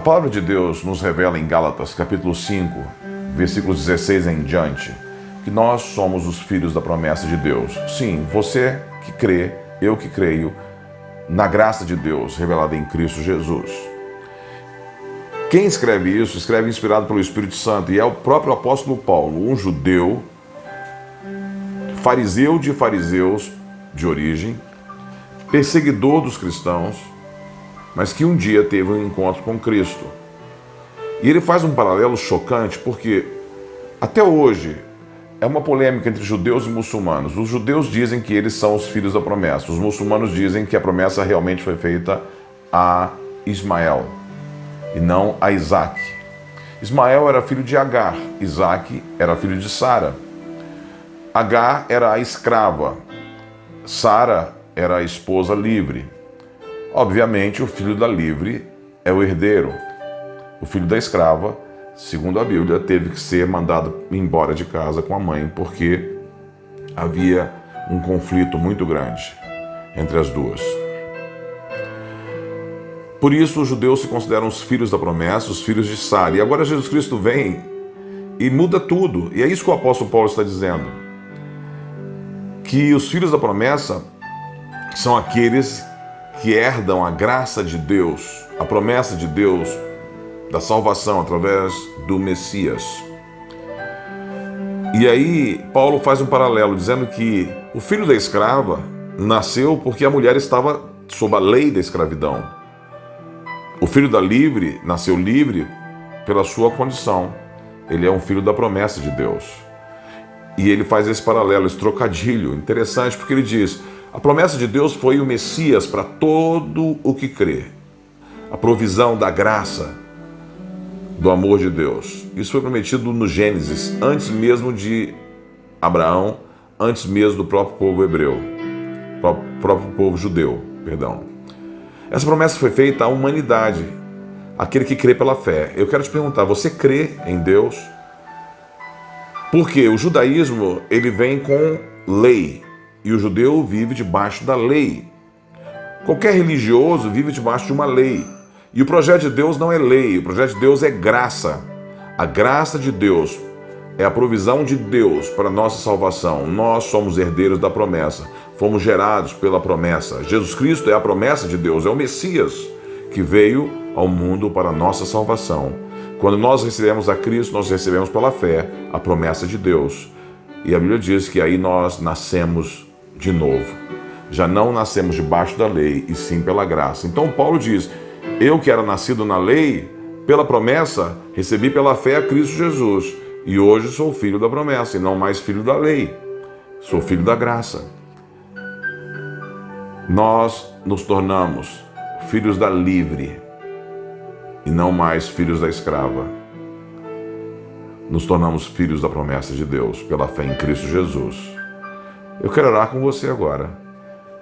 palavra de Deus nos revela em Gálatas, capítulo 5, versículos 16 em diante, que nós somos os filhos da promessa de Deus. Sim, você que crê, eu que creio, na graça de Deus revelada em Cristo Jesus. Quem escreve isso, escreve inspirado pelo Espírito Santo, e é o próprio apóstolo Paulo, um judeu, fariseu de fariseus de origem, perseguidor dos cristãos, mas que um dia teve um encontro com Cristo. E ele faz um paralelo chocante, porque até hoje é uma polêmica entre judeus e muçulmanos. Os judeus dizem que eles são os filhos da promessa. Os muçulmanos dizem que a promessa realmente foi feita a Ismael e não a Isaac. Ismael era filho de Agar, Isaac era filho de Sara. Agar era a escrava, Sara era a esposa livre. Obviamente, o filho da livre é o herdeiro. O filho da escrava, segundo a Bíblia, teve que ser mandado embora de casa com a mãe, porque havia um conflito muito grande entre as duas. Por isso, os judeus se consideram os filhos da promessa, os filhos de Sara. E agora Jesus Cristo vem e muda tudo. E é isso que o apóstolo Paulo está dizendo. Que os filhos da promessa são aqueles que herdam a graça de Deus, a promessa de Deus, da salvação através do Messias. E aí Paulo faz um paralelo, dizendo que o filho da escrava nasceu porque a mulher estava sob a lei da escravidão. O filho da livre nasceu livre pela sua condição. Ele é um filho da promessa de Deus. E ele faz esse paralelo, esse trocadilho interessante, porque ele diz: a promessa de Deus foi o Messias para todo o que crê. A provisão da graça, do amor de Deus. Isso foi prometido no Gênesis, antes mesmo de Abraão, antes mesmo do próprio povo hebreu, próprio povo judeu, perdão. Essa promessa foi feita à humanidade, aquele que crê pela fé. Eu quero te perguntar, você crê em Deus? Porque o judaísmo, ele vem com lei, e o judeu vive debaixo da lei. Qualquer religioso vive debaixo de uma lei. E o projeto de Deus não é lei, o projeto de Deus é graça. A graça de Deus é a provisão de Deus para a nossa salvação. Nós somos herdeiros da promessa, fomos gerados pela promessa. Jesus Cristo é a promessa de Deus, é o Messias que veio ao mundo para a nossa salvação. Quando nós recebemos a Cristo, nós recebemos pela fé a promessa de Deus. E a Bíblia diz que aí nós nascemos de novo. Já não nascemos debaixo da lei, e sim pela graça. Então Paulo diz: eu que era nascido na lei, pela promessa, recebi pela fé a Cristo Jesus. E hoje sou filho da promessa, e não mais filho da lei. Sou filho da graça. Nós nos tornamos filhos da livre, e não mais filhos da escrava. Nos tornamos filhos da promessa de Deus, pela fé em Cristo Jesus. Eu quero orar com você agora,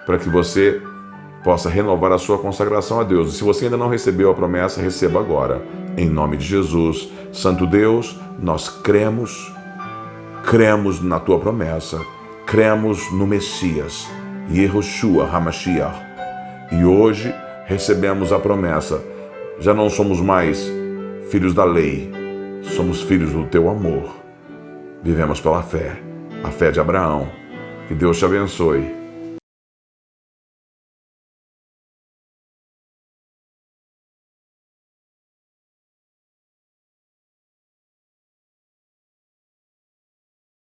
para que você possa renovar a sua consagração a Deus. E se você ainda não recebeu a promessa, receba agora, em nome de Jesus. Santo Deus, nós cremos na tua promessa, cremos no Messias, Yehoshua HaMashiach. E hoje recebemos a promessa. Já não somos mais filhos da lei, somos filhos do teu amor. Vivemos pela fé, a fé de Abraão. Que Deus te abençoe.